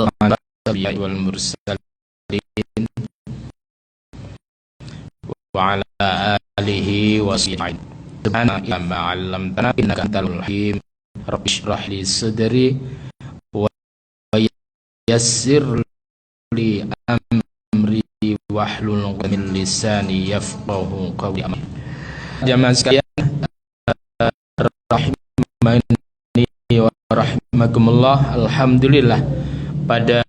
al-anbiya wal mursalin wa ala alihi wa sahbihi. Subhanaka ma 'allamtana innaka antal hakim. Rabbi shrah li sadri wa yassir li amri wahlul 'uqdatam min lisani yafqahu qawli. Jamaah sekalian, rahimani wa rahimakumullah. Alhamdulillah, pada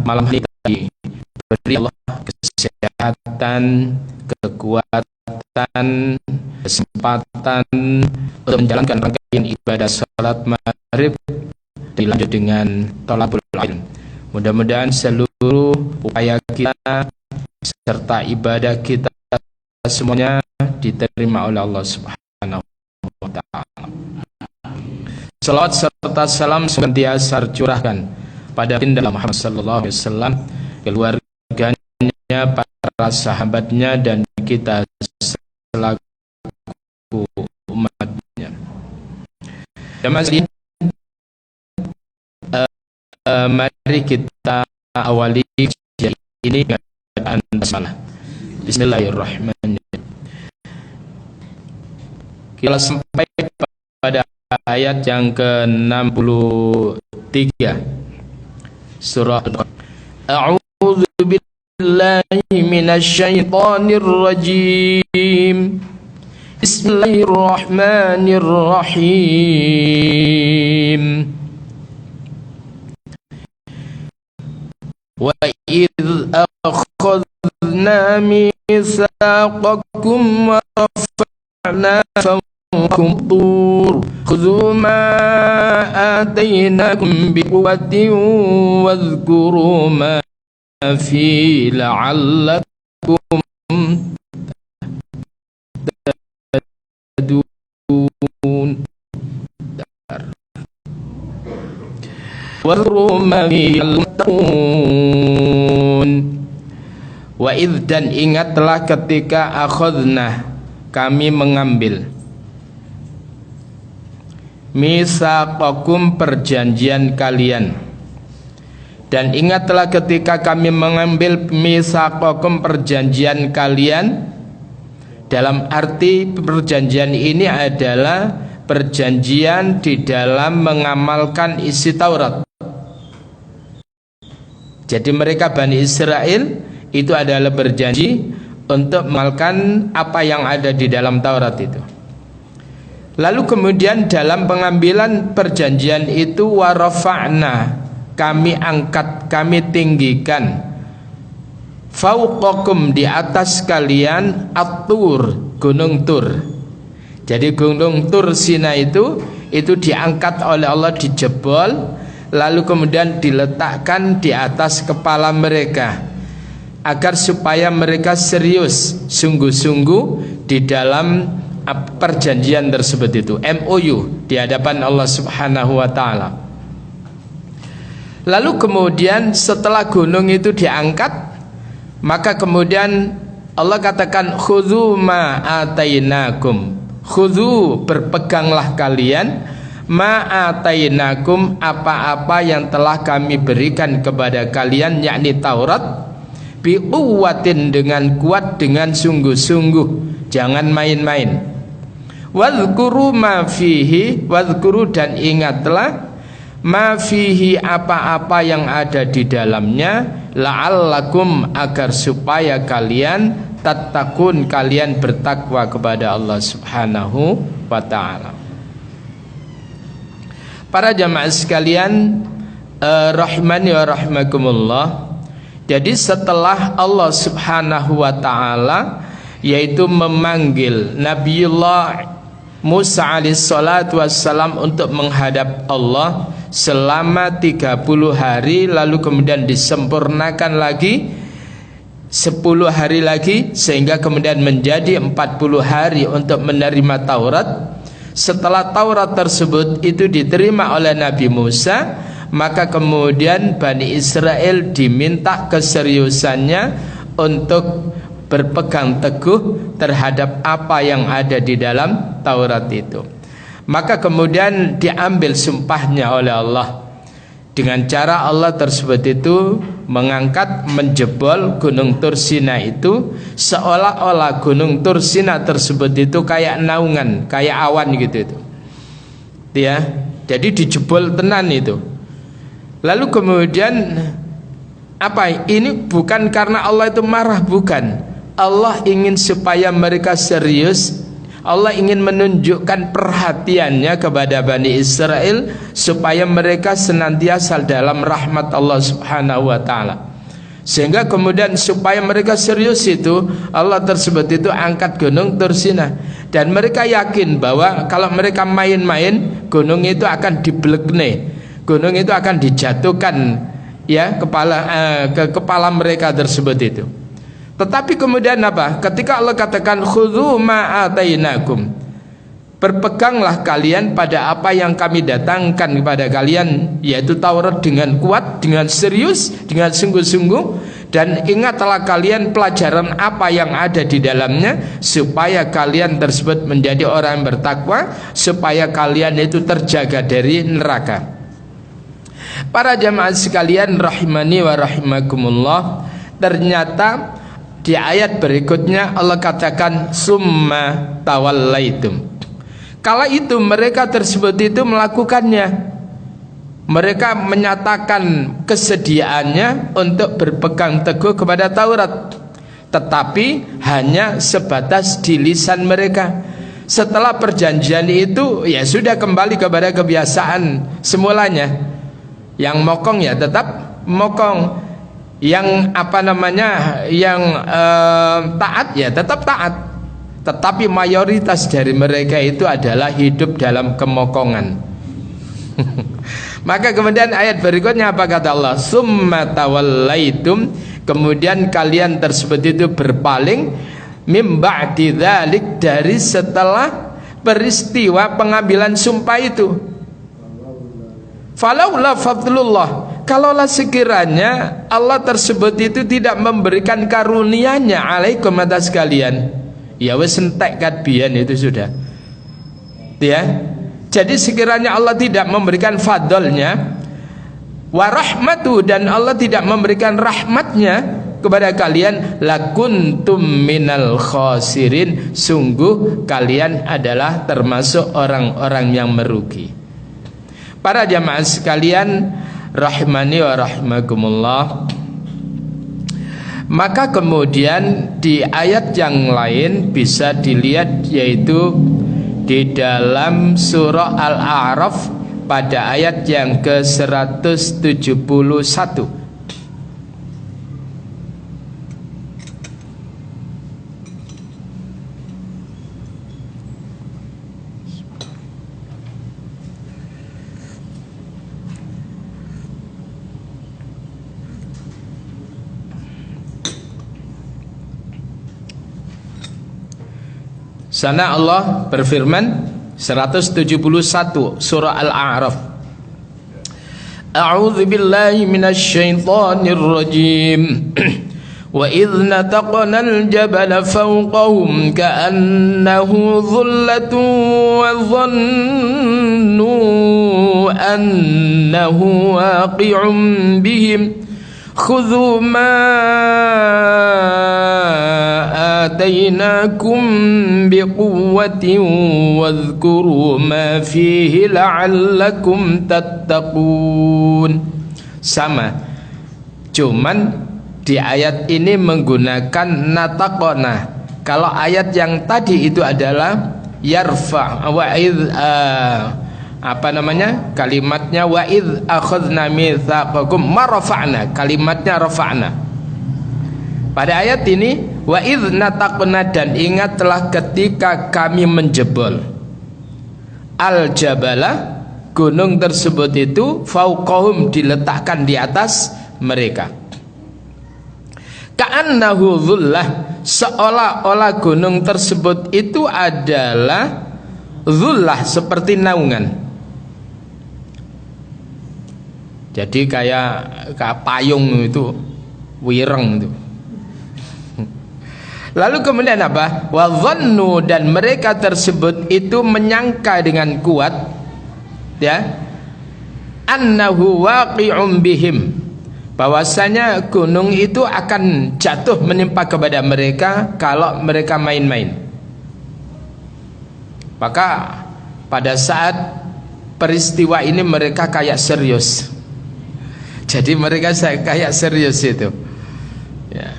malam hari ini beri Allah kesehatan, kekuatan, kesempatan untuk menjalankan rangkaian ibadah salat maghrib dilanjut dengan thalabul ilm. Mudah-mudahan seluruh upaya kita serta ibadah kita semuanya diterima oleh Allah Subhanahu wa ta'ala. Salawat serta salam senantiasa tercurahkan pada baginda Muhammad sallallahu alaihi wasallam, keluarganya, para sahabatnya, dan kita selaku umatnya. Jamaah sekalian, mari kita awali ini dengan basmalah. Bismillahirrahmanirrahim. Kita sampai pada ayat yang ke-63 surah A'udzu billahi minasyaitonir rajim. Bismillahirrahmanirrahim. Wa idz akhadna mitsaqakum wa rafa'na fawqakum tur khudhu ma atainakum biquwwatin wadhkuru ma fi la'allakum tahtadun. Wadhkuru ma fi la'allakum. Wa idz, dan ingatlah ketika akhadna, kami mengambil, mitsaqakum, perjanjian kalian. Dan ingatlah ketika kami mengambil mitsaqakum, perjanjian kalian. Dalam arti perjanjian ini adalah perjanjian di dalam mengamalkan isi Taurat. Jadi mereka Bani Israel itu adalah berjanji untuk mengamalkan apa yang ada di dalam Taurat itu. Lalu kemudian dalam pengambilan perjanjian itu warafa'na, kami angkat, kami tinggikan, fauqakum, di atas kalian, at-tur, gunung Tur. Jadi gunung Tur Sinai itu diangkat oleh Allah, dijebol, lalu kemudian diletakkan di atas kepala mereka, agar supaya mereka serius, sungguh-sungguh di dalam perjanjian tersebut itu, MOU, di hadapan Allah Subhanahu wa ta'ala. Lalu kemudian setelah gunung itu diangkat, maka kemudian Allah katakan khudzu ma atainakum, khudzu, berpeganglah kalian, ma atainakum, apa-apa yang telah kami berikan kepada kalian, yakni Taurat, biquwwatin, dengan kuat, dengan sungguh-sungguh, jangan main-main. Wadhkuru ma fihi, wadhkuru, dan ingatlah, ma fihi, apa-apa yang ada di dalamnya, la'allakum, agar supaya kalian tattaqun, kalian bertakwa kepada Allah Subhanahu wa ta'ala. Para jamaah sekalian, rahimani wa rahimakumullah. Jadi setelah Allah Subhanahu wa ta'ala yaitu memanggil Nabiullah Musa alaihissalatu wassalam untuk menghadap Allah selama 30 hari, lalu kemudian disempurnakan lagi 10 hari lagi, sehingga kemudian menjadi 40 hari untuk menerima Taurat. Setelah Taurat tersebut itu diterima oleh Nabi Musa, maka kemudian Bani Israel diminta keseriusannya untuk berpegang teguh terhadap apa yang ada di dalam Taurat itu. Maka kemudian diambil sumpahnya oleh Allah dengan cara Allah tersebut itu mengangkat, menjebol gunung Tur Sina itu, seolah-olah gunung Tur Sina tersebut itu kayak naungan, kayak awan gitu itu. Ya, jadi dijebol tenan itu. Lalu kemudian apa? Ini bukan karena Allah itu marah, bukan. Allah ingin supaya mereka serius. Allah ingin menunjukkan perhatiannya kepada Bani Israel supaya mereka senantiasa dalam rahmat Allah Subhanahu wa taala. Sehingga kemudian supaya mereka serius itu, Allah tersebut itu angkat gunung Tur Sina, dan mereka yakin bahwa kalau mereka main-main, gunung itu akan dibelekne, gunung itu akan dijatuhkan ya ke kepala mereka tersebut itu. Tetapi kemudian apa? Ketika Allah katakan khudzu ma atainakum, berpeganglah kalian pada apa yang kami datangkan kepada kalian, yaitu Taurat, dengan kuat, dengan serius, dengan sungguh-sungguh, dan ingatlah kalian pelajaran apa yang ada di dalamnya, supaya kalian tersebut menjadi orang yang bertakwa, supaya kalian itu terjaga dari neraka. Para jamaah sekalian rahimani wa rahimakumullah, ternyata di ayat berikutnya Allah katakan summa tawallaitum. Kala itu mereka tersebut itu melakukannya. Mereka menyatakan kesediaannya untuk berpegang teguh kepada Taurat, tetapi hanya sebatas di lisan mereka. Setelah perjanjian itu ya sudah kembali kepada kebiasaan semulanya. Yang mokong ya tetap mokong, yang yang taat ya tetap taat, tetapi mayoritas dari mereka itu adalah hidup dalam kemokongan. Maka kemudian ayat berikutnya apa kata Allah? Summa tawallaitum, kemudian kalian tersebut itu berpaling, mim ba'di dzalik, dari setelah peristiwa pengambilan sumpah itu. Falaula fadlullah, kalaulah sekiranya Allah tersebut itu tidak memberikan karunia-Nya alaikum atas kalian, ya wes entek kadbian itu sudah. Ya. Jadi sekiranya Allah tidak memberikan fadlnya, wa rahmatu, dan Allah tidak memberikan rahmatnya kepada kalian, lakuntum minal khasirin, sungguh kalian adalah termasuk orang-orang yang merugi. Para jamaah sekalian rahimani wa rahimakumullah, maka kemudian di ayat yang lain bisa dilihat, yaitu di dalam surah Al-A'raf pada ayat yang ke-171. Sana Allah berfirman 171 surah Al-A'raf. A'udzu billahi minasy syaithanir rajim. Wa idh nataqnal jabala fawqahum ka'annahu dhullatun wa dhannu annahu waqi'un bihim khudhu ma atainakum biquwwatin wadhkuru ma fihi la'allakum tattaqun. Sama, cuman di ayat ini menggunakan nataqona. Kalau ayat yang tadi itu adalah yarfa wa idh kalimatnya wa idh akhadna mitsaqakum marafa'na, kalimatnya rafa'na. Pada ayat ini wa idh nataqna, dan ingatlah ketika kami menjebol al-jabala, gunung tersebut itu, fauqahum, diletakkan di atas mereka. Ka'annahu dhullah, seolah-olah gunung tersebut itu adalah dhullah, seperti naungan. Jadi kayak payung itu, wireng itu. Lalu kemudian apa? Wa dhannu, dan mereka tersebut itu menyangka dengan kuat, ya, annahu waqi'un bihim, bahwasanya gunung itu akan jatuh menimpa kepada mereka kalau mereka main-main. Maka pada saat peristiwa ini mereka kayak serius. Jadi mereka kayak serius itu, ya.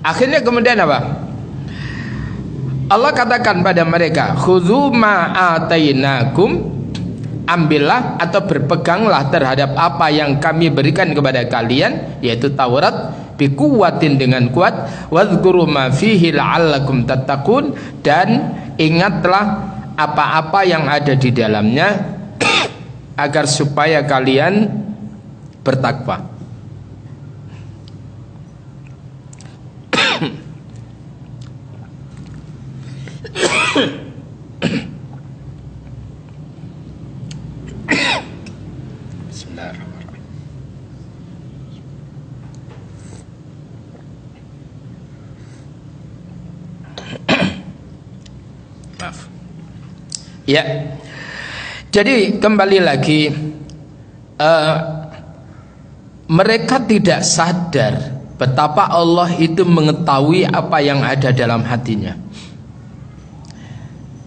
Akhirnya kemudian apa? Allah katakan pada mereka, khudzu ma atainakum, ambillah atau berpeganglah terhadap apa yang kami berikan kepada kalian, yaitu Taurat, biquwatin, dengan kuat, wadhkuru ma fihi la'allakum tattaqun, dan ingatlah apa-apa yang ada di dalamnya agar supaya kalian bertakwa. Bismillahirrahmanirrahim. Maaf. Ya. Jadi kembali lagi, mereka tidak sadar betapa Allah itu mengetahui apa yang ada dalam hatinya.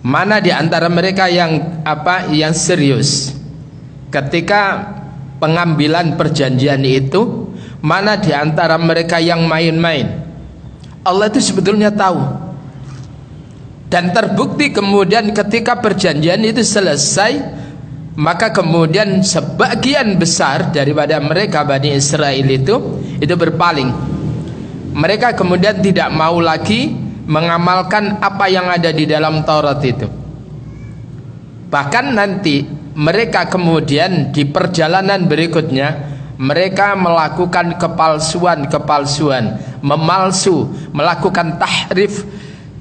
Mana di antara mereka yang yang serius ketika pengambilan perjanjian itu? Mana di antara mereka yang main-main? Allah itu sebetulnya tahu. Dan terbukti kemudian ketika perjanjian itu selesai, maka kemudian sebagian besar daripada mereka Bani Israel itu berpaling. Mereka kemudian tidak mau lagi mengamalkan apa yang ada di dalam Taurat itu. Bahkan nanti mereka kemudian di perjalanan berikutnya mereka melakukan kepalsuan, memalsu, melakukan tahrif,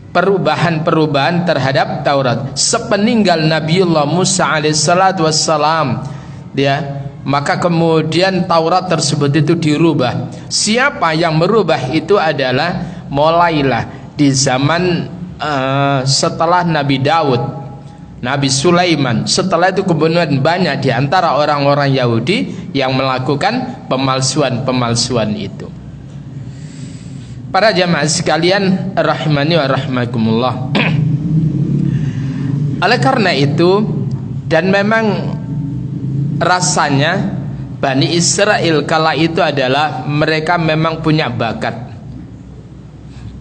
perubahan-perubahan terhadap Taurat. Sepeninggal Nabiullah Musa alaihissalatu wassalam, ya, maka kemudian Taurat tersebut itu dirubah. Siapa yang merubah itu adalah mulailah di zaman setelah Nabi Daud, Nabi Sulaiman. Setelah itu kemudian banyak di antara orang-orang Yahudi yang melakukan pemalsuan itu. Para jamaah sekalian rahimani wa rahimakumullah. Oleh karena itu, dan memang rasanya Bani Israel kala itu adalah mereka memang punya bakat.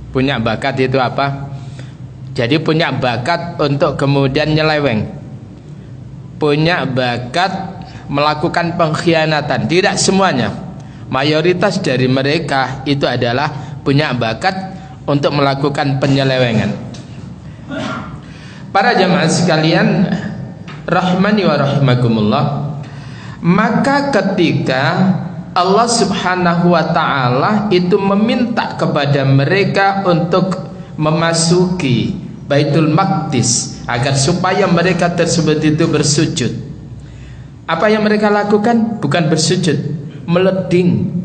Punya bakat itu apa? Jadi punya bakat untuk kemudian nyeleweng, punya bakat melakukan pengkhianatan. Tidak semuanya, mayoritas dari mereka itu adalah punya bakat untuk melakukan penyelewengan. Para jamaah sekalian rahmani wa rahimakumullah, maka ketika Allah subhanahu wa ta'ala itu meminta kepada mereka untuk memasuki Baitul Maqdis agar supaya mereka tersebut itu bersujud, apa yang mereka lakukan? Bukan bersujud, meleding.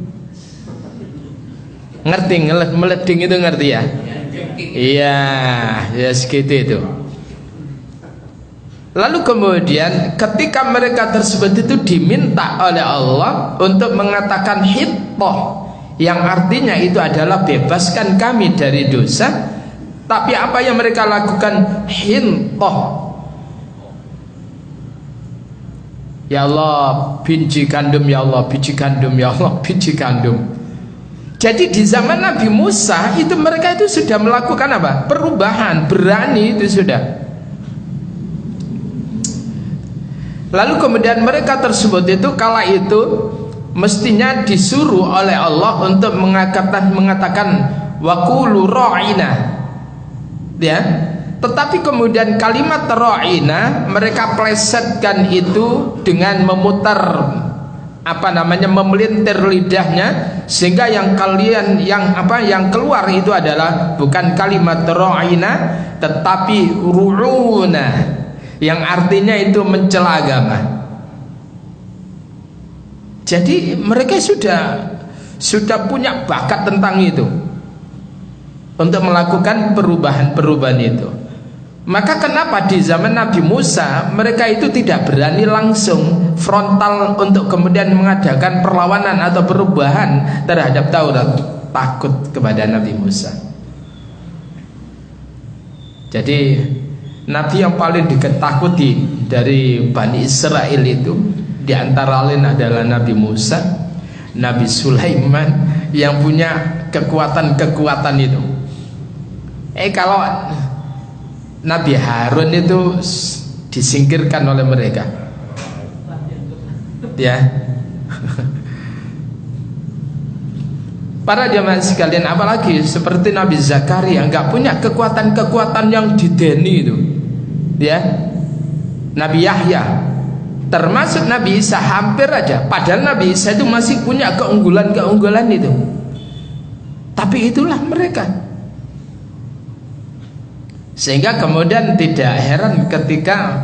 Ngerti? Meleding itu ngerti ya? Iya, ya segitu itu. Lalu kemudian ketika mereka tersebut itu diminta oleh Allah untuk mengatakan hittah, yang artinya itu adalah bebaskan kami dari dosa, tapi apa yang mereka lakukan? Hintoh. Ya Allah, biji gandum, ya Allah, biji gandum, ya Allah, biji gandum. Jadi di zaman Nabi Musa itu mereka itu sudah melakukan apa? Perubahan, berani itu sudah. Lalu kemudian mereka tersebut itu kala itu mestinya disuruh oleh Allah untuk mengatakan waqulu ra'ina, ya. Tetapi kemudian kalimat ra'ina mereka plesetkan itu dengan memutar memelintir lidahnya, sehingga yang keluar itu adalah bukan kalimat ra'ina tetapi ru'una, yang artinya itu mencela agama. Jadi mereka sudah punya bakat tentang itu, untuk melakukan perubahan-perubahan itu. Maka kenapa di zaman Nabi Musa mereka itu tidak berani langsung frontal untuk kemudian mengadakan perlawanan atau perubahan terhadap Taurat? Takut kepada Nabi Musa. Jadi Nabi yang paling diketakuti dari Bani Israel itu di antara lain adalah Nabi Musa, Nabi Sulaiman yang punya kekuatan-kekuatan itu. Kalau Nabi Harun itu disingkirkan oleh mereka, ya. Para jamaah sekalian, apalagi seperti Nabi Zakaria nggak punya kekuatan-kekuatan yang dideni itu, ya. Nabi Yahya, termasuk Nabi Isa hampir aja. Padahal Nabi Isa itu masih punya keunggulan-keunggulan itu. Tapi itulah mereka. Sehingga kemudian tidak heran ketika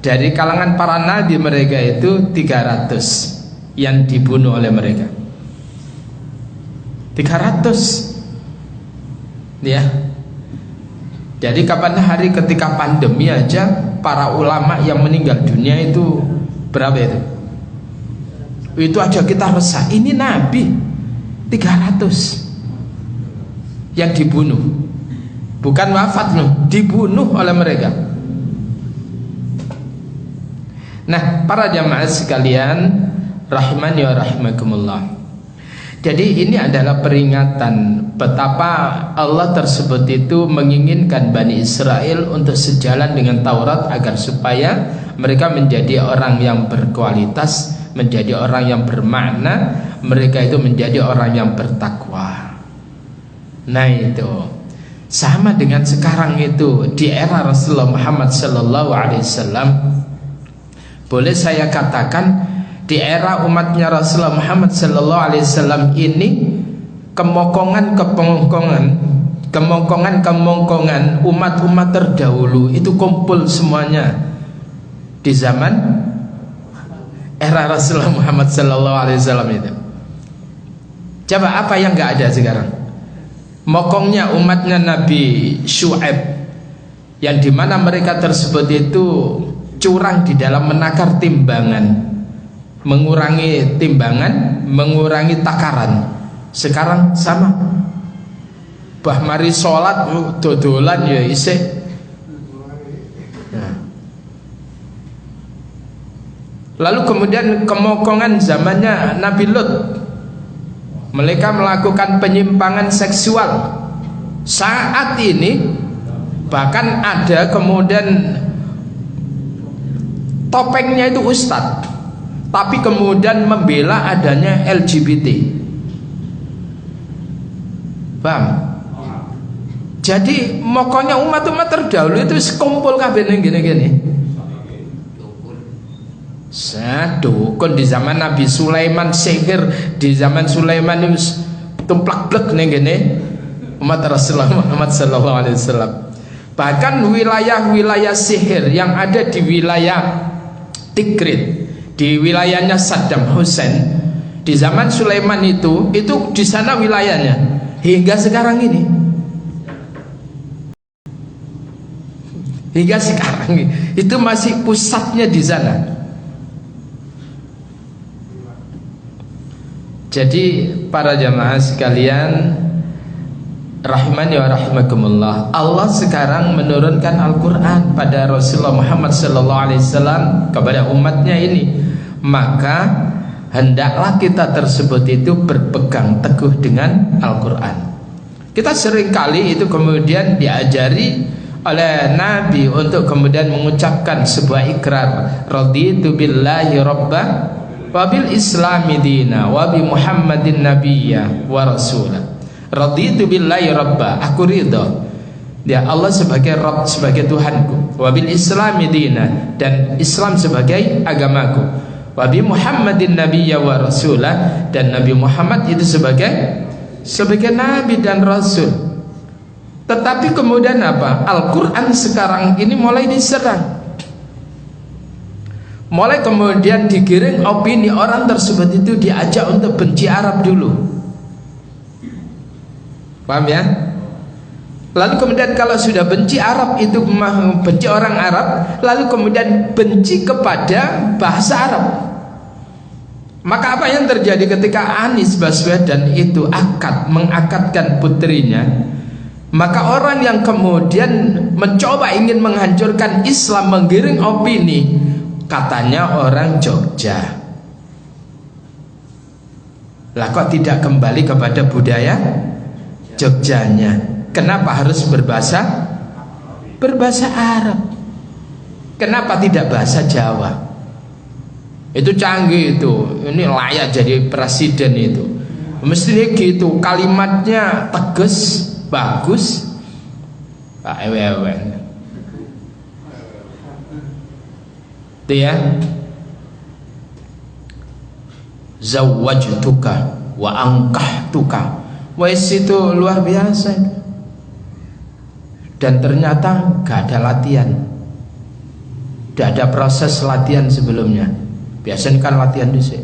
dari kalangan para nabi mereka itu 300 yang dibunuh oleh mereka. 300, ya. Jadi kapan hari ketika pandemi aja para ulama yang meninggal dunia itu berapa itu? Itu aja kita resah. Ini Nabi 300 yang dibunuh, bukan wafat loh, dibunuh oleh mereka. Nah, para jamaah sekalian, rahimani wa rahimakumullah. Jadi ini adalah peringatan betapa Allah tersebut itu menginginkan Bani Israel untuk sejalan dengan Taurat agar supaya mereka menjadi orang yang berkualitas, menjadi orang yang bermakna, mereka itu menjadi orang yang bertakwa. Nah itu sama dengan sekarang itu di era Rasulullah Muhammad sallallahu alaihi wasallam. Boleh saya katakan di era umatnya Rasulullah Muhammad sallallahu alaihi wasallam ini kemongkongan umat-umat terdahulu itu kumpul semuanya di zaman era Rasulullah Muhammad sallallahu alaihi wasallam itu. Coba apa yang enggak ada sekarang? Mokongnya umatnya Nabi Syu'aib, yang dimana mereka tersebut itu curang di dalam menakar timbangan, mengurangi timbangan, mengurangi takaran. Sekarang sama, bah mari sholat dodolan ya isih. Nah. Lalu kemudian kemokongan zamannya Nabi Lut, mereka melakukan penyimpangan seksual. Saat ini bahkan ada kemudian topengnya itu ustadz, tapi kemudian membela adanya LGBT. Paham? Jadi mokonya umat-umat terdahulu itu sekumpul kabeh ning gini-gini. Dukun di zaman Nabi Sulaiman, sihir di zaman Sulaiman itu tumplak-plek ning gini umat Rasulullah Muhammad sallallahu alaihi wasallam. Bahkan wilayah-wilayah sihir yang ada di wilayah Tikrit, di wilayahnya Saddam Hussein di zaman Sulaiman itu di sana wilayahnya hingga sekarang ini. Hingga sekarang itu masih pusatnya di sana. Jadi para jamaah sekalian, rahimani wa rahimakumullah, Allah sekarang menurunkan Al-Quran pada Rasulullah Muhammad SAW kepada umatnya ini. Maka hendaklah kita tersebut itu berpegang teguh dengan Al-Quran. Kita seringkali itu kemudian diajari oleh Nabi untuk kemudian mengucapkan sebuah ikrar, raditu billahi rabbah wa bil islami dina wa bi Muhammadin nabiyya wa rasulah. Raditu billahi rabba, aku ridha ya Allah sebagai Rabb, sebagai Tuhanku, wa bil islami dina, dan Islam sebagai agamaku, wa bi Muhammadin nabiyya wa rasulah, dan Nabi Muhammad itu sebagai nabi dan rasul. Tetapi kemudian apa? Al-Quran sekarang ini mulai diserang, mulai kemudian digiring opini orang tersebut itu diajak untuk benci Arab dulu. Paham ya? Lalu kemudian kalau sudah benci Arab itu benci orang Arab, lalu kemudian benci kepada bahasa Arab. Maka apa yang terjadi ketika Anies Baswedan itu mengakadkan putrinya? Maka orang yang kemudian mencoba ingin menghancurkan Islam, menggiring opini, katanya orang Jogja. Lah kok tidak kembali kepada budaya Jogjanya? Kenapa harus berbahasa Arab? Kenapa tidak bahasa Jawa? Itu canggih itu. Ini layak jadi presiden itu. Mestinya gitu, kalimatnya tegas, bagus. Pak ewe-ewe. Itu ya. Zawwajtuka wa ankahtuka. Wes itu luar biasa itu. Dan ternyata gak ada latihan, gak ada proses latihan sebelumnya. Biasanya kan latihan dulu.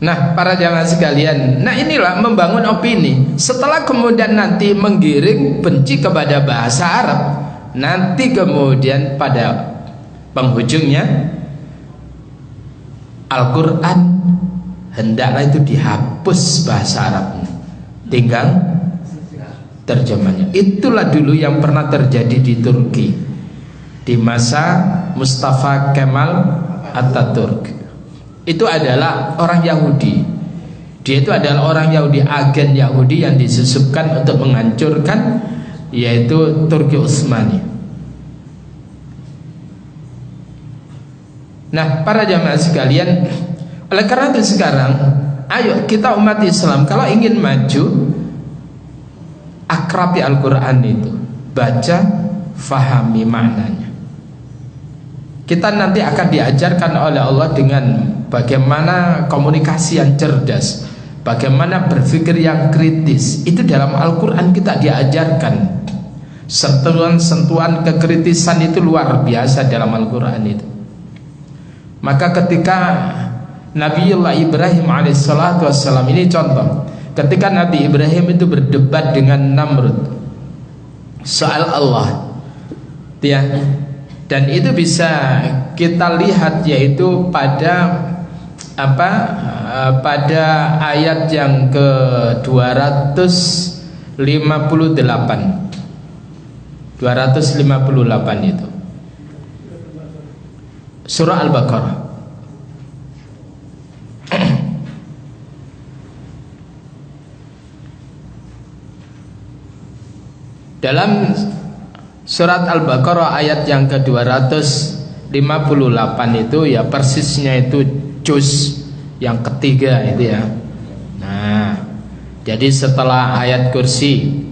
Nah para jamaah sekalian, nah inilah membangun opini. Setelah kemudian nanti menggiring benci kepada bahasa Arab, nanti kemudian pada penghujungnya Al-Quran hendaklah itu dihapus bahasa Arabnya, tinggal terjemahnya. Itulah dulu yang pernah terjadi di Turki di masa Mustafa Kemal Atatürk. Itu adalah orang Yahudi. Dia itu adalah orang Yahudi, agen Yahudi yang disusupkan untuk menghancurkan, yaitu Turki Utsmani. Nah para jamaah sekalian, oleh karena itu sekarang, ayo kita umat Islam kalau ingin maju, akrabi Al-Quran itu, baca, fahami maknanya. Kita nanti akan diajarkan oleh Allah dengan bagaimana komunikasi yang cerdas, bagaimana berpikir yang kritis. Itu dalam Al-Quran kita diajarkan. Sentuhan-sentuhan kekritisan itu luar biasa dalam Al-Quran itu. Maka ketika Nabiullah Ibrahim alaihissalatu wassalam, ini contoh, ketika Nabi Ibrahim itu berdebat dengan Namrud soal Allah, ya, dan itu bisa kita lihat yaitu pada pada ayat yang ke 258 itu surah Al-Baqarah. Dalam surat Al-Baqarah ayat yang ke-258 itu ya persisnya itu juz yang ketiga itu ya. Nah, jadi setelah ayat kursi,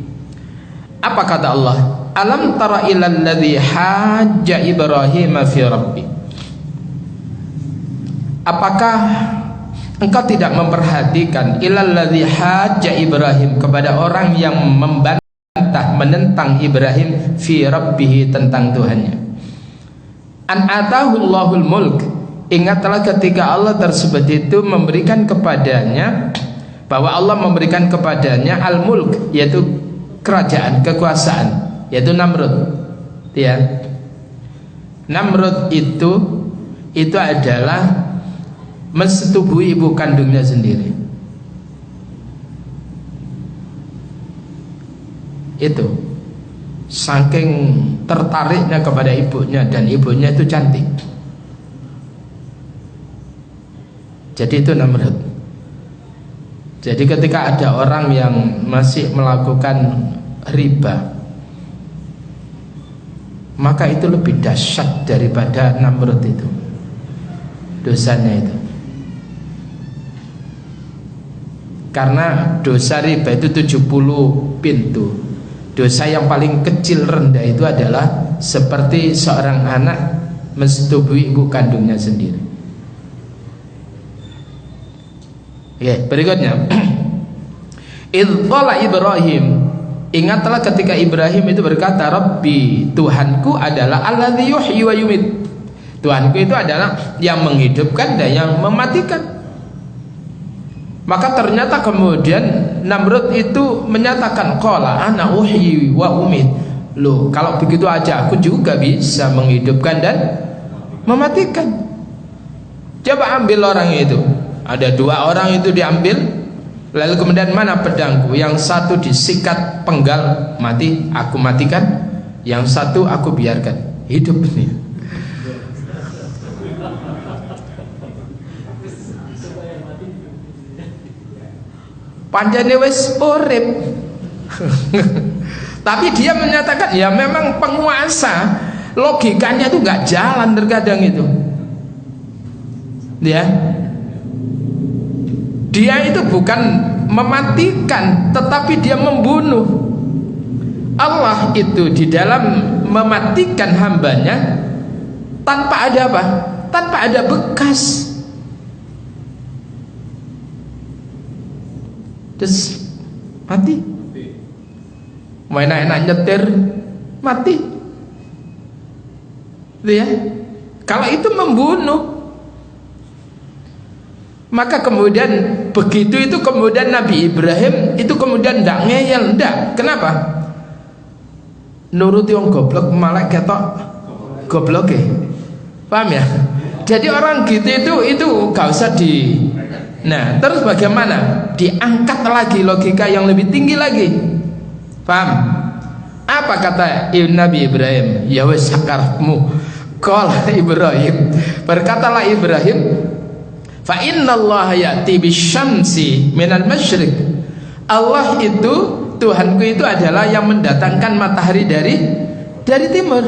apa kata Allah? Alam tara ilal ladzi hajja Ibrahim fi rabbi. Apakah engkau tidak memperhatikan ilal ladzi hajja Ibrahim, kepada orang yang menentang Ibrahim fi rabbih, tentang Tuhannya. An atahu Allahul mulk. Ingatlah ketika Allah tersebut itu memberikan kepadanya, bahwa Allah memberikan kepadanya al-mulk, yaitu kerajaan, kekuasaan, yaitu Namrud. Ya. Namrud itu adalah mensetubuhi ibu kandungnya sendiri. Itu saking tertariknya kepada ibunya, dan ibunya itu cantik. Jadi itu Namrud. Jadi ketika ada orang yang masih melakukan riba, maka itu lebih dahsyat daripada Namrud itu dosanya itu. Karena dosa riba itu 70 pintu. Dosa yang paling kecil rendah itu adalah seperti seorang anak mensetubuhi ibu kandungnya sendiri. Oke, berikutnya. Idh qala Ibrahim, ingatlah ketika Ibrahim itu berkata, Rabbi, Tuhanku adalah alladzi yuhyi wa yumit. Tuhanku itu adalah yang menghidupkan dan yang mematikan. Maka ternyata kemudian Namrud itu menyatakan qala ana uhyi wa umit. Loh, kalau begitu aja aku juga bisa menghidupkan dan mematikan. Coba ambil orang itu. Ada 2 orang itu diambil. Lalu kemudian mana pedangku? Yang satu disikat penggal, mati, aku matikan. Yang satu aku biarkan hidup ini. Panjane wis urip. Tapi dia menyatakan ya memang penguasa, logikanya itu nggak jalan terkadang itu. Dia itu bukan mematikan, tetapi dia membunuh. Allah itu di dalam mematikan hambanya tanpa ada apa? Tanpa ada bekas. Terus mati. Main enak nyetir mati. Kalau itu membunuh. Maka kemudian begitu itu kemudian Nabi Ibrahim itu kemudian ndak ngeyel, ndak. Kenapa? Nuruti wong goblok malah ketok gobloke. Paham ya? Jadi orang gitu itu gak usah di. Nah, terus bagaimana? Diangkat lagi logika yang lebih tinggi lagi. Paham? Apa kata Nabi Ibrahim? Ya wis sakarepmu. Qala Ibrahim, berkatalah Ibrahim, fa innallaha ya'ti bisyamsi minal masyriq. Allah itu, Tuhanku itu adalah yang mendatangkan matahari dari timur.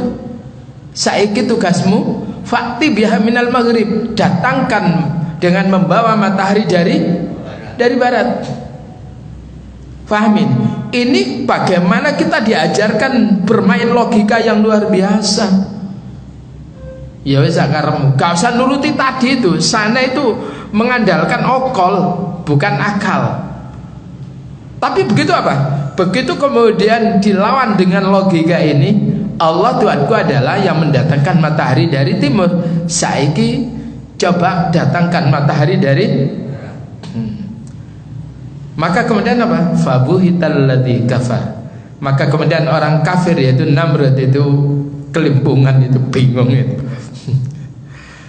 Saiki tugasmu fa'ti biha minal maghrib, datangkan dengan membawa matahari dari barat. Fahamin. Ini bagaimana kita diajarkan bermain logika yang luar biasa. Ya wis sakarepmu, gak usah nuruti tadi itu. Sana itu mengandalkan okol, bukan akal. Tapi begitu apa? Begitu kemudian dilawan dengan logika ini, Allah Tuhanku adalah yang mendatangkan matahari dari timur. Saiki coba datangkan matahari dari maka kemudian apa? Fabuhital ladzi kafar. Maka kemudian orang kafir yaitu Namrud itu kelimpungan, itu bingung itu.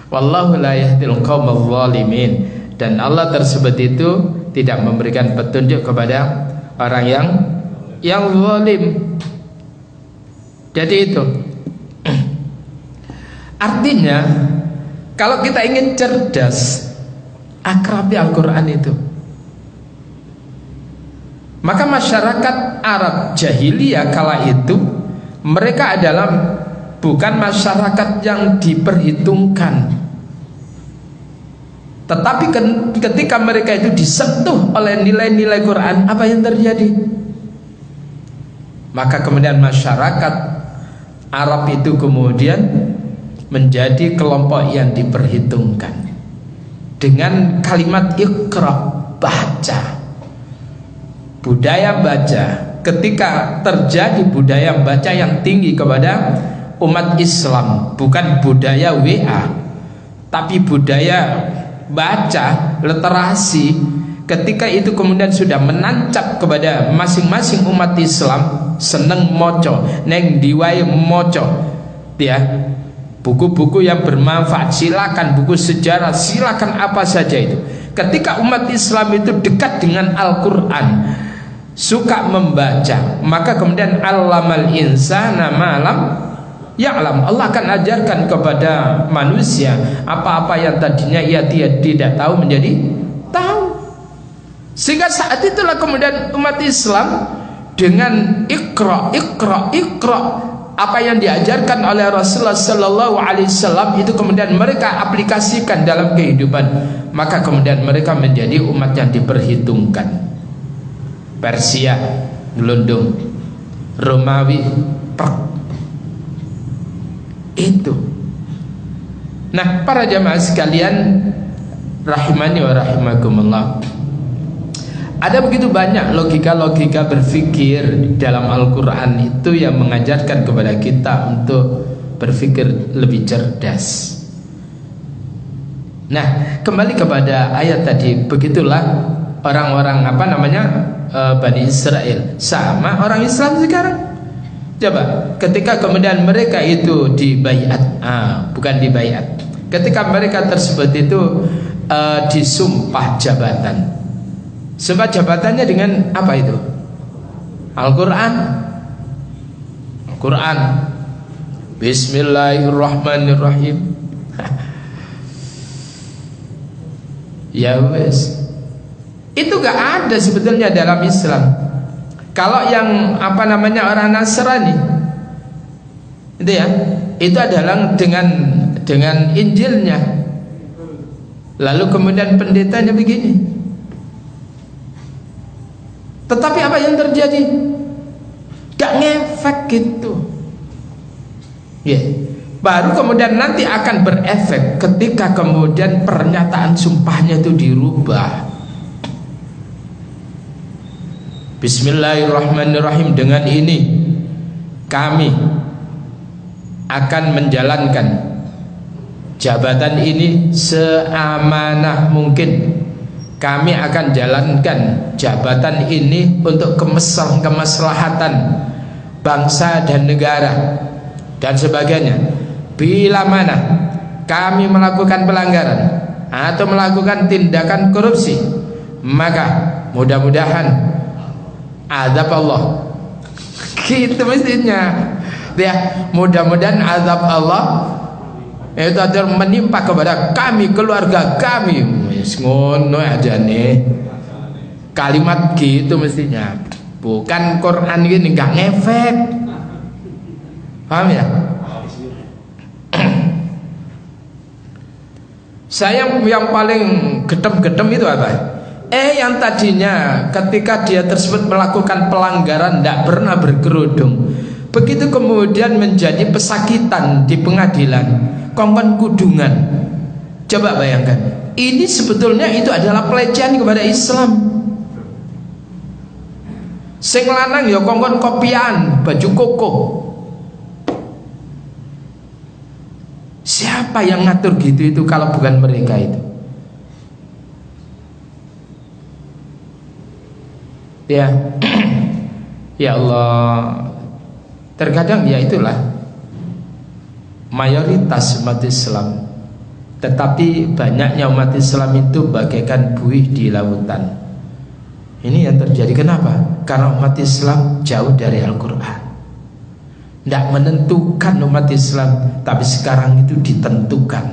Wallahu la yahdil qaumal zalimin. Dan Allah tersebut itu tidak memberikan petunjuk kepada orang yang zalim. Jadi itu artinya kalau kita ingin cerdas, akrabi Al-Quran itu. Maka masyarakat Arab jahiliyah kala itu, mereka adalah bukan masyarakat yang diperhitungkan. Tetapi ketika mereka itu disentuh oleh nilai-nilai Quran, apa yang terjadi? Maka kemudian masyarakat Arab itu kemudian menjadi kelompok yang diperhitungkan dengan kalimat iqra, baca. Budaya baca, ketika terjadi budaya baca yang tinggi kepada umat Islam, bukan budaya WA, tapi budaya baca, literasi, ketika itu kemudian sudah menancap kepada masing-masing umat Islam, seneng moco, neng diwai moco, ya. Buku-buku yang bermanfaat silakan, buku sejarah silakan, apa saja itu. Ketika umat Islam itu dekat dengan Al-Quran, suka membaca, maka kemudian allamal insana malam ya'lam. Allah akan ajarkan kepada manusia apa-apa yang tadinya ia tidak tahu menjadi tahu. Sehingga saat itulah kemudian umat Islam dengan ikra, apa yang diajarkan oleh Rasulullah Sallallahu Alaihi Wasallam itu kemudian mereka aplikasikan dalam kehidupan, maka kemudian mereka menjadi umat yang diperhitungkan. Persia gelundung, Romawi perk. Itu. Nah, para jamaah sekalian rahimani wa rahimakumullah, ada begitu banyak logika-logika berpikir dalam Al-Quran itu yang mengajarkan kepada kita untuk berpikir lebih cerdas. Nah, kembali kepada ayat tadi, begitulah orang-orang Bani Israel sama orang Islam sekarang. Coba ketika kemudian mereka itu dibaiat, bukan dibaiat, ketika mereka tersebut itu disumpah jabatan. Sumpah jabatannya dengan apa itu? Al-Quran. Al-Quran. Bismillahirrahmanirrahim. Ya wes, itu gak ada sebetulnya dalam Islam. Kalau yang orang Nasrani itu ya, itu adalah dengan Injilnya. Lalu kemudian pendetanya begini. Tetapi apa yang terjadi? Gak ngefek gitu. Ya. Baru kemudian nanti akan berefek ketika kemudian pernyataan sumpahnya itu dirubah. Bismillahirrahmanirrahim, dengan ini kami akan menjalankan jabatan ini seamanah mungkin. Kami akan jalankan jabatan ini untuk kemaslahatan bangsa dan negara dan sebagainya. Bila mana kami melakukan pelanggaran atau melakukan tindakan korupsi, maka mudah-mudahan azab Allah. Gitu mestinya. Ya, mudah-mudahan azab Allah itu akan menimpa kepada kami, keluarga kami. Wis ngono aja nih. Kalimat gitu mestinya. Bukan Quran gini enggak ngefek. Paham ya? Saya yang paling gedem-gedem itu apa? Yang tadinya ketika dia tersebut melakukan pelanggaran tidak pernah berkerudung, begitu kemudian menjadi pesakitan di pengadilan, kongkon kudungan. Coba bayangkan, ini sebetulnya itu adalah pelecehan kepada Islam. Sing lanang ya kongkon kopian baju koko. Siapa yang ngatur gitu itu kalau bukan mereka itu? Ya, ya Allah. Terkadang ya itulah mayoritas umat Islam. Tetapi banyaknya umat Islam itu bagaikan buih di lautan. Ini yang terjadi. Kenapa? Karena umat Islam jauh dari Al-Quran. Tidak menentukan umat Islam, tapi sekarang itu ditentukan.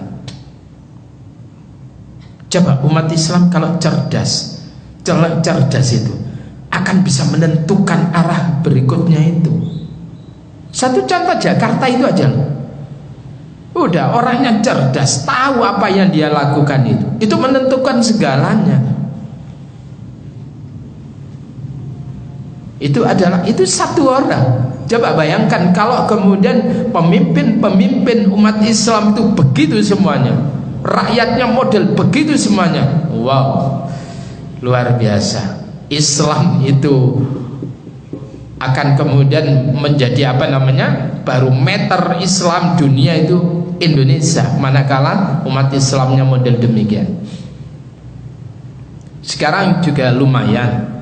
Coba umat Islam kalau cerdas itu akan bisa menentukan arah berikutnya itu. Satu contoh Jakarta itu aja. Udah, orangnya cerdas, tahu apa yang dia lakukan itu menentukan segalanya. Itu satu orang. Coba bayangkan kalau kemudian pemimpin umat Islam itu begitu semuanya, rakyatnya model begitu semuanya. Wow, luar biasa. Islam itu akan kemudian menjadi barometer Islam dunia itu Indonesia, manakala umat Islamnya model demikian. Sekarang juga lumayan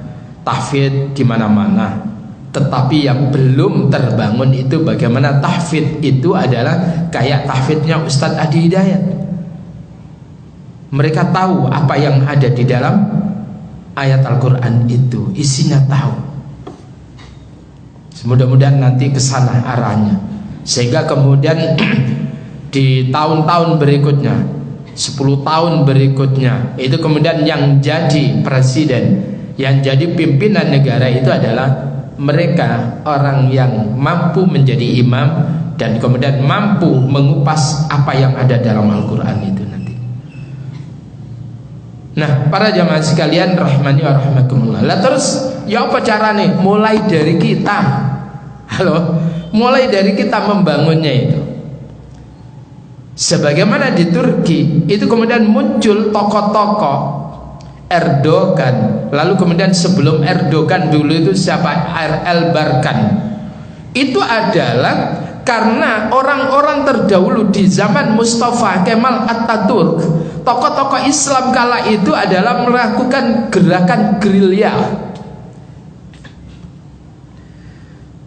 tahfidz di mana-mana, tetapi yang belum terbangun itu bagaimana tahfidz itu adalah kayak tahfidznya Ustadz Adi Hidayat. Mereka tahu apa yang ada di dalam ayat Al-Quran itu, isinya tahu. Mudah-mudahan nanti ke sana arahnya, sehingga kemudian di tahun-tahun berikutnya, 10 tahun berikutnya, itu kemudian yang jadi presiden, yang jadi pimpinan negara itu adalah mereka, orang yang mampu menjadi imam dan kemudian mampu mengupas apa yang ada dalam Al-Quran itu nanti. Nah, para jamaah sekalian rahmani wa rahmakumullah. Lah terus ya apa cara nih? Mulai dari kita. Mulai dari kita membangunnya itu. Sebagaimana di Turki itu kemudian muncul tokoh-tokoh Erdogan, lalu kemudian sebelum Erdogan dulu itu siapa? Erbakan. Itu adalah Karena orang-orang terdahulu di zaman Mustafa Kemal Atatürk, tokoh-tokoh Islam kala itu adalah melakukan gerakan gerilya.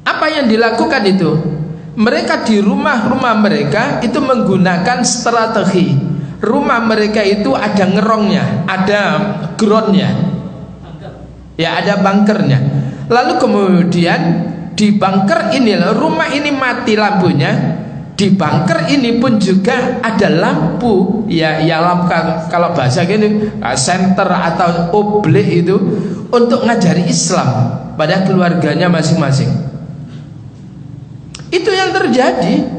Apa yang dilakukan itu? Mereka di rumah-rumah mereka itu menggunakan strategi. Rumah mereka itu ada ngerongnya, ada groundnya, ya ada bunkernya. Lalu kemudian di bunker ini, rumah ini mati lampunya, di bunker ini pun juga ada lampu, ya lampu kalau bahasa gini center atau oblek itu untuk ngajari Islam pada keluarganya masing-masing. Itu yang terjadi.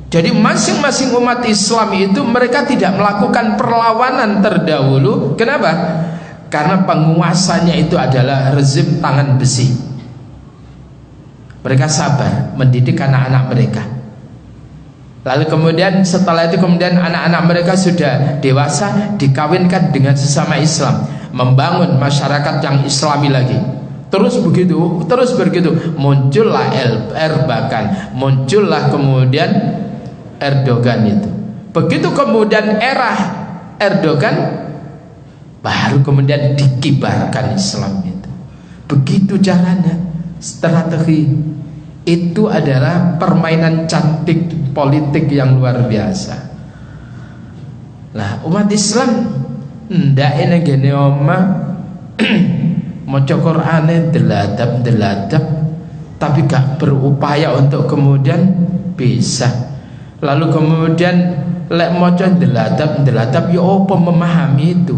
Jadi masing-masing umat Islam itu mereka tidak melakukan perlawanan terdahulu. Kenapa? Karena penguasanya itu adalah rezim tangan besi. Mereka sabar mendidik anak-anak mereka. Lalu kemudian setelah itu kemudian anak-anak mereka sudah dewasa, dikawinkan dengan sesama Islam, membangun masyarakat yang Islami lagi. Terus begitu, muncullah Erbakan, muncullah kemudian Erdogan itu. Begitu kemudian era Erdogan, baru kemudian dikibarkan Islam itu. Begitu caranya, strategi itu adalah permainan cantik politik yang luar biasa. Nah, umat Islam ndak ini gini oma maca Qur'ane deladap tapi gak berupaya untuk kemudian bisa. Lalu kemudian lek maca deladap ya apa memahami itu.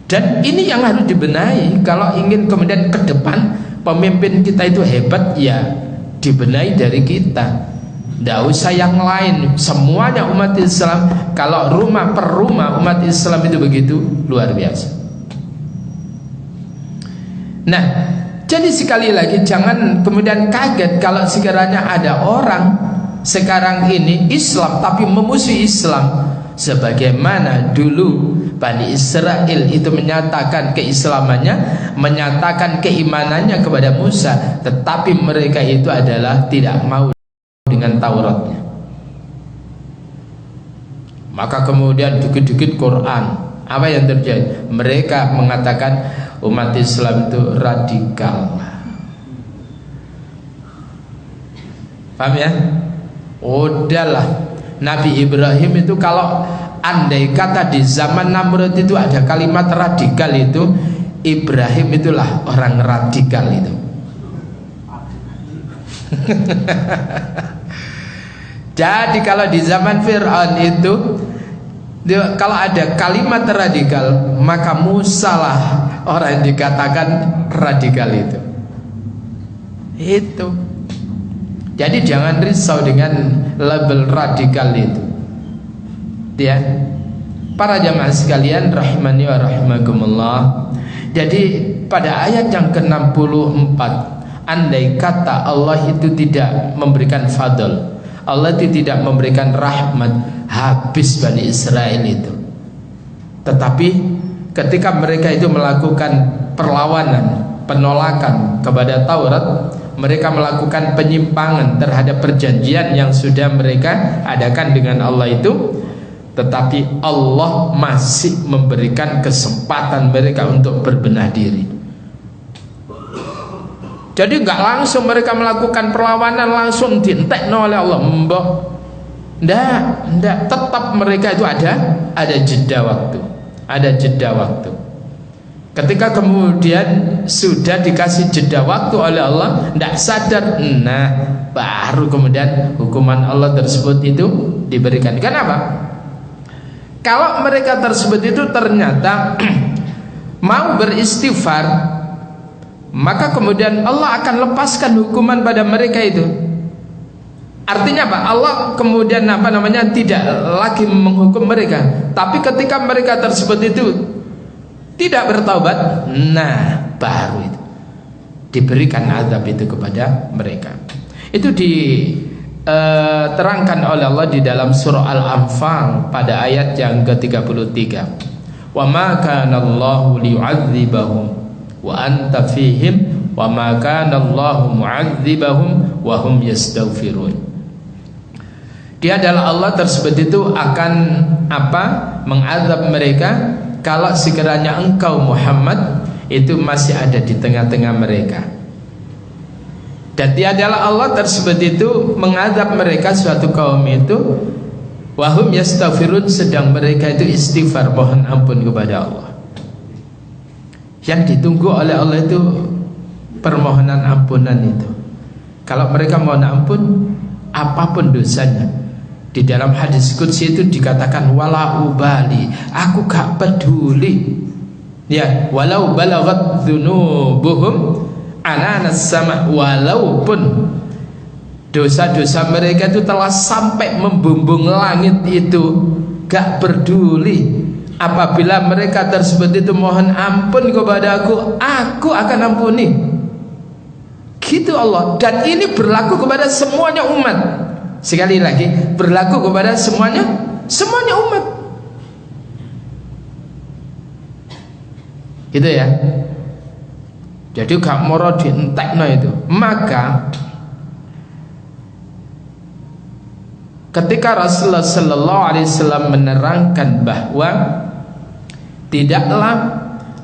Dan ini yang harus dibenahi kalau ingin kemudian ke depan pemimpin kita itu hebat, ya dibenahi dari kita. Tidak usah yang lain, semuanya umat Islam. Kalau rumah per rumah umat Islam itu begitu luar biasa. Nah, jadi sekali lagi jangan kemudian kaget kalau sekiranya ada orang sekarang ini Islam tapi memusuhi Islam, sebagaimana dulu Bani Israel itu menyatakan keislamannya, menyatakan keimanannya kepada Musa, tetapi mereka itu adalah tidak mau dengan Tauratnya. Maka kemudian dikit-dikit Quran, apa yang terjadi? Mereka mengatakan umat Islam itu radikal. Paham ya? Udahlah, Nabi Ibrahim itu kalau andai kata di zaman Namrud itu ada kalimat radikal, itu Ibrahim itulah orang radikal itu. Jadi kalau di zaman Fir'aun itu kalau ada kalimat radikal, maka Musa lah orang yang dikatakan radikal itu. Itu. Jadi jangan risau dengan label radikal itu. Ya. Para jamaah sekalian rahimani wa rahimakumullah. Jadi pada ayat yang ke-64, andai kata Allah itu tidak memberikan fadl, Allah itu tidak memberikan rahmat, habis Bani Israel itu. Tetapi ketika mereka itu melakukan perlawanan, penolakan kepada Taurat, mereka melakukan penyimpangan terhadap perjanjian yang sudah mereka adakan dengan Allah itu, tetapi Allah masih memberikan kesempatan mereka untuk berbenah diri. Jadi enggak langsung mereka melakukan perlawanan langsung dientekno oleh Allah, mbok. Ndak, tetap mereka itu ada jeda waktu. Ada jeda waktu. Ketika kemudian sudah dikasih jeda waktu oleh Allah, ndak sadar, nah baru kemudian hukuman Allah tersebut itu diberikan. Kenapa? Kalau mereka tersebut itu ternyata mau beristighfar, maka kemudian Allah akan lepaskan hukuman pada mereka itu. Artinya apa? Allah kemudian tidak lagi menghukum mereka. Tapi ketika mereka tersebut itu tidak bertaubat, nah baru itu diberikan azab itu kepada mereka. Itu diterangkan oleh Allah di dalam surah Al-Anfal pada ayat yang ke-33. Wa ma kana Allahu liyu'adzibahum wa anta fihim wa ma kana Allahu mu'adzibahum wa hum yastaghfirun. Dia adalah Allah tersebut itu akan mengazab mereka kalau sekiranya engkau Muhammad itu masih ada di tengah-tengah mereka. Dan dia adalah Allah tersebut itu mengazab mereka suatu kaum itu wahum yastaghfirun, sedang mereka itu istighfar, mohon ampun kepada Allah. Yang ditunggu oleh Allah itu permohonan ampunan itu. Kalau mereka mohon ampun apapun dosanya, di dalam hadis qudsi itu dikatakan wala ubali, aku gak peduli. Ya, walau balaghat dzunubuhum ananas sama, walaupun dosa-dosa mereka itu telah sampai membumbung langit itu, gak peduli. Apabila mereka tersebut itu mohon ampun kepada aku akan ampuni. Gitu Allah. Dan ini berlaku kepada semuanya umat. Sekali lagi, berlaku kepada semuanya umat. Gitu ya. Jadi gak moro dientekno itu. Maka ketika Rasulullah sallallahu alaihi wasallam menerangkan bahwa tidaklah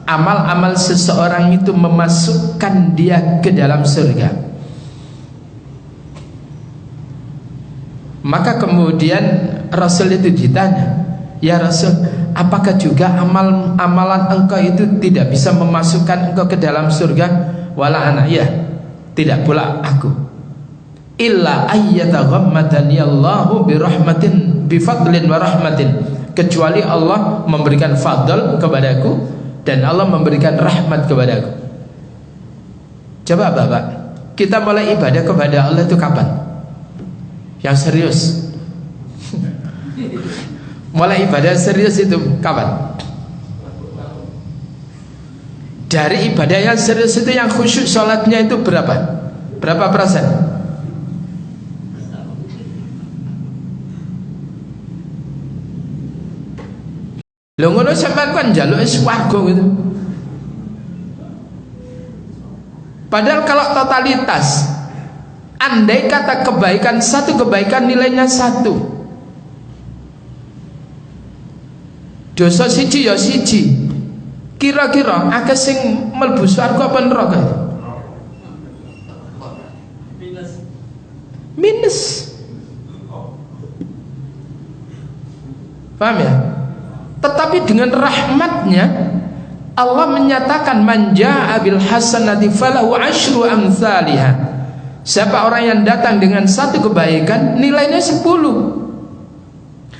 amal-amal seseorang itu memasukkan dia ke dalam surga, maka kemudian Rasul itu ditanya, ya Rasul, apakah juga amalan engkau itu tidak bisa memasukkan engkau ke dalam surga? Wala ana, ya, tidak pula aku. Illa ayyataghammadani Allahu birahmatin bifadlin wa rahmatin, kecuali Allah memberikan fadl kepadaku dan Allah memberikan rahmat kepadaku. Coba Bapak, kita mulai ibadah kepada Allah itu kapan? Yang serius. Mulai ibadah serius itu kapan? Dari ibadah yang serius itu, yang khusyuk sholatnya itu berapa? Berapa persen? Lho ngono sampean kan njaluk swarga gitu. Padahal kalau totalitas, andai kata kebaikan, satu kebaikan nilainya 1, dosa siji ya siji, kira-kira akeh sing mlebu swarga apa neraka? Minus. Paham ya? Tetapi dengan rahmatnya Allah menyatakan man jaa bil hasanati falahu asyru amsalihha. Siapa orang yang datang dengan satu kebaikan nilainya 10.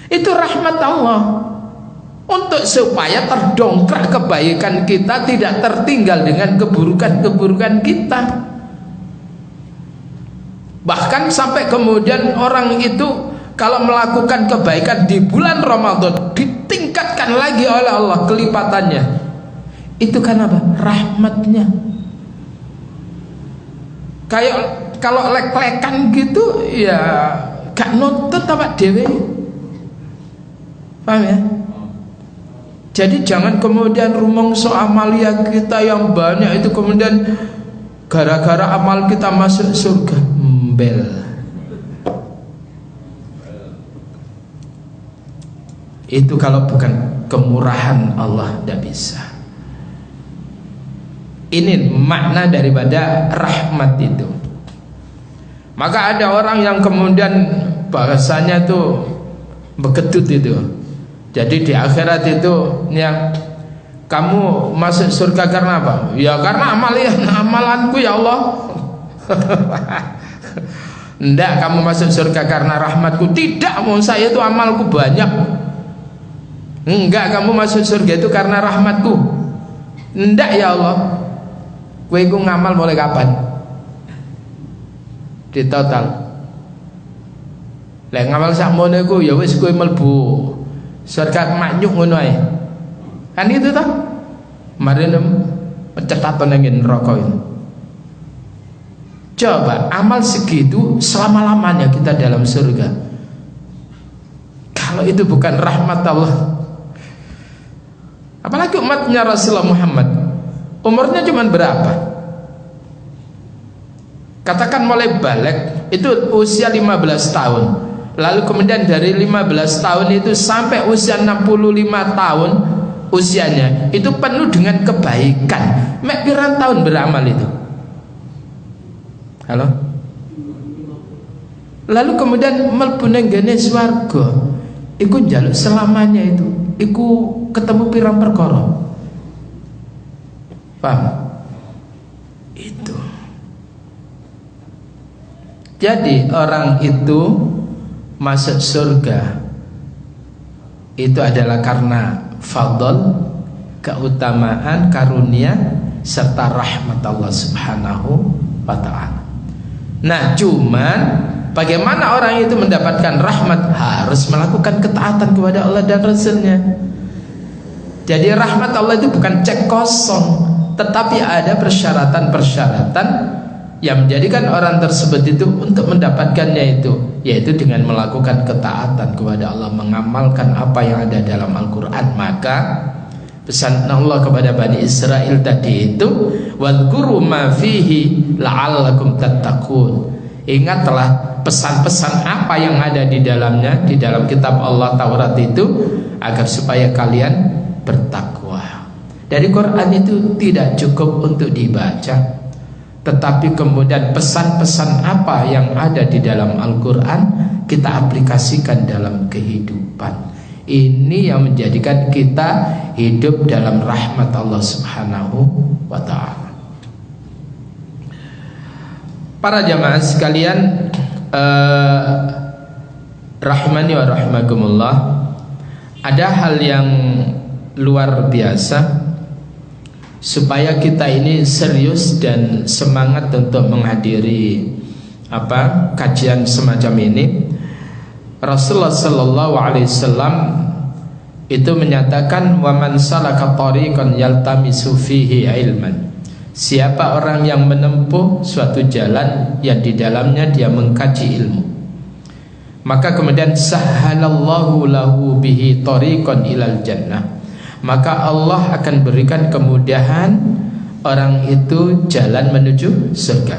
Itu rahmat Allah untuk supaya terdongkrak kebaikan kita, tidak tertinggal dengan keburukan-keburukan kita. Bahkan sampai kemudian orang itu kalau melakukan kebaikan di bulan Ramadan ditingkatkan lagi oleh Allah kelipatannya. Itu kan apa? Rahmatnya. Kayak kalau lek-lekan gitu ya gak nuntut apa dewe. Paham ya? Jadi jangan kemudian rumangsa amalia kita yang banyak itu kemudian gara-gara amal kita masuk surga. Mbel. Itu kalau bukan kemurahan Allah tidak bisa. Ini makna daripada rahmat itu. Maka ada orang yang kemudian bahasanya tuh bekedut itu. Jadi di akhirat itu yang kamu masuk surga karena apa? Ya karena amalanku ya Allah. Enggak, kamu masuk surga karena rahmatku. Tidak, mau saya itu amalku banyak. Enggak, kamu masuk surga itu karena rahmatku. Enggak ya Allah. Kowe iku ngamal mulai kapan? Di total. Lek ngamal sakmono iku ya wis kowe mlebu surga maknyuk ngono ae. Kan itu toh? Mari pencetatan nang neraka itu. Coba amal segitu selama-lamanya kita dalam surga. Kalau itu bukan rahmat Allah, apalagi umatnya Rasulullah Muhammad. Umurnya cuma berapa? Katakan mulai balik itu usia 15 tahun. Lalu kemudian dari 15 tahun itu sampai usia 65 tahun usianya itu penuh dengan kebaikan. Mek pirang tahun beramal itu? Halo? Lalu kemudian mlebu nang gene swarga. Iku njaluk selamanya itu. Iku ketemu pirang perkara. Paham? Itu. Jadi orang itu masuk surga itu adalah karena fadl, keutamaan, karunia serta rahmat Allah Subhanahu wa taala. Nah, cuman bagaimana orang itu mendapatkan rahmat? Harus melakukan ketaatan kepada Allah dan Rasul-Nya. Jadi rahmat Allah itu bukan cek kosong, tetapi ada persyaratan-persyaratan yang menjadikan orang tersebut itu untuk mendapatkannya itu, yaitu dengan melakukan ketaatan kepada Allah, mengamalkan apa yang ada dalam Al-Quran. Maka pesan Allah kepada Bani Israel tadi itu, wadhkuru ma fihi la'allakum tattaqun. Ingatlah pesan-pesan apa yang ada di dalamnya, di dalam kitab Allah Taurat itu, agar supaya kalian bertakwa. Dari Quran itu tidak cukup untuk dibaca, tetapi kemudian pesan-pesan apa yang ada di dalam Al-Quran kita aplikasikan dalam kehidupan. Ini yang menjadikan kita hidup dalam rahmat Allah Subhanahu wa ta'ala. Para jamaah sekalian, rahmani wa rahmakumullah, ada hal yang luar biasa supaya kita ini serius dan semangat untuk menghadiri kajian semacam ini. Rasulullah sallallahu alaihi wasallam itu menyatakan, wa man salaka tariqan yaltamisu fihi ilman. Siapa orang yang menempuh suatu jalan yang di dalamnya dia mengkaji ilmu, maka kemudian sahhalallahu lahu bihi tariqan ilal jannah, maka Allah akan berikan kemudahan orang itu jalan menuju surga.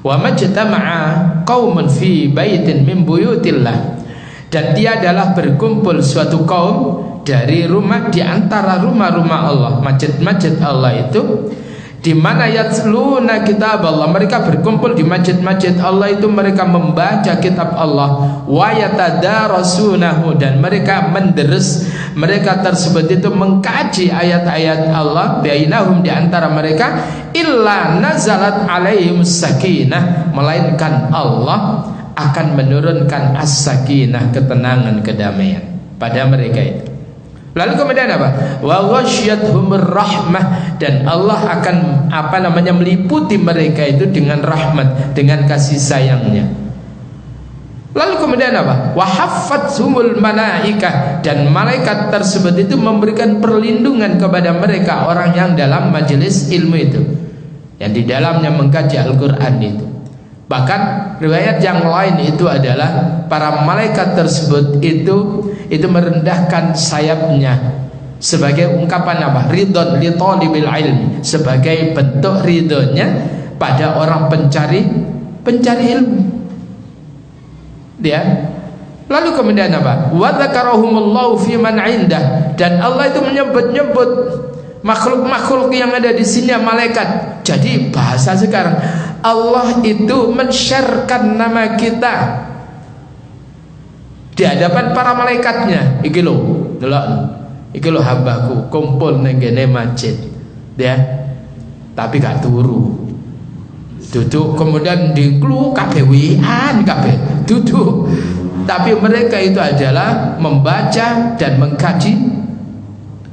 Wa majtama'a qaumun fi baitin min buyutillah, dan tiadalah berkumpul suatu kaum dari rumah di antara rumah-rumah Allah, masjid-masjid Allah itu, di mana yatluna kitab Allah, mereka berkumpul di masjid-masjid Allah itu, mereka membaca kitab Allah, wa yatadarasunahu, dan mereka menderes, mereka tersebut itu mengkaji ayat-ayat Allah, bainahum, di antara mereka, illa nazalat alaihimus sakinah, melainkan Allah akan menurunkan as-sakinah, ketenangan, kedamaian pada mereka itu. Lalu kemudian apa? Wa ghasyiyatuhumur rahmah, dan Allah akan meliputi mereka itu dengan rahmat, dengan kasih sayangnya. Lalu kemudian apa? Wa haffathumul malaikah, dan malaikat tersebut itu memberikan perlindungan kepada mereka, orang yang dalam majelis ilmu itu, yang di dalamnya mengkaji Al-Quran itu. Bahkan riwayat yang lain itu adalah para malaikat tersebut itu merendahkan sayapnya sebagai ungkapan apa? Ridon li talibil ilmi, sebagai bentuk ridhonya pada orang pencari ilmu. Dia. Lalu kemudian apa? Wa dzakarahumullahu fi man indah, dan Allah itu menyebut-nyebut makhluk-makhluk yang ada di sini, malaikat. Jadi bahasa sekarang, Allah itu men-sharekan nama kita di hadapan para malaikatnya. Iki lho, delok. Iki lho hambaku kumpul ning ngene masjid. Ya. Tapi gak turu. Duduk kemudian diklu kabeh wian kabeh. Duduk. Tapi mereka itu adalah membaca dan mengkaji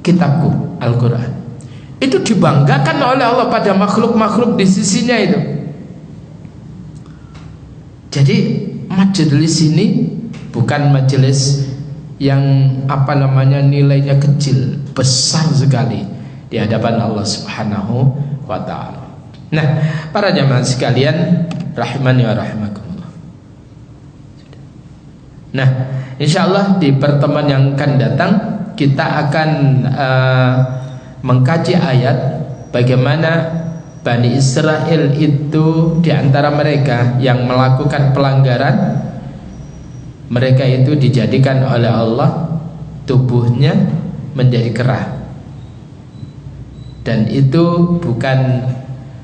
kitabku, Al-Quran. Itu dibanggakan oleh Allah pada makhluk-makhluk di sisinya itu. Jadi majelis ini bukan majelis yang nilainya kecil, besar sekali di hadapan Allah Subhanahu wa ta'ala. Nah, para jamaah sekalian, rahimani wa rahimakumullah. Nah, insyaallah di pertemuan yang akan datang kita akan mengkaji ayat bagaimana Bani Israel itu di antara mereka yang melakukan pelanggaran, mereka itu dijadikan oleh Allah tubuhnya menjadi kerah. Dan itu bukan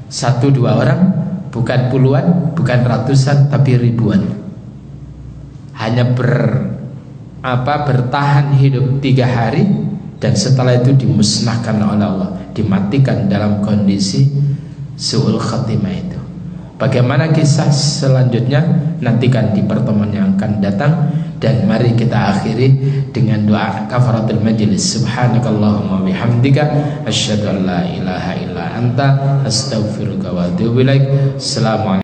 1-2 orang, bukan puluhan, bukan ratusan, tapi ribuan. Hanya bertahan hidup 3 hari, dan setelah itu dimusnahkan oleh Allah, dimatikan dalam kondisi su'ul khatimah itu. Bagaimana kisah selanjutnya nantikan di pertemuan yang akan datang. Dan mari kita akhiri dengan doa kafaratul majlis. Subhanakallahumma bihamdika asyhadu an la ilaha illa anta astaghfiruka wa atubu ilaik. Assalamualaikum.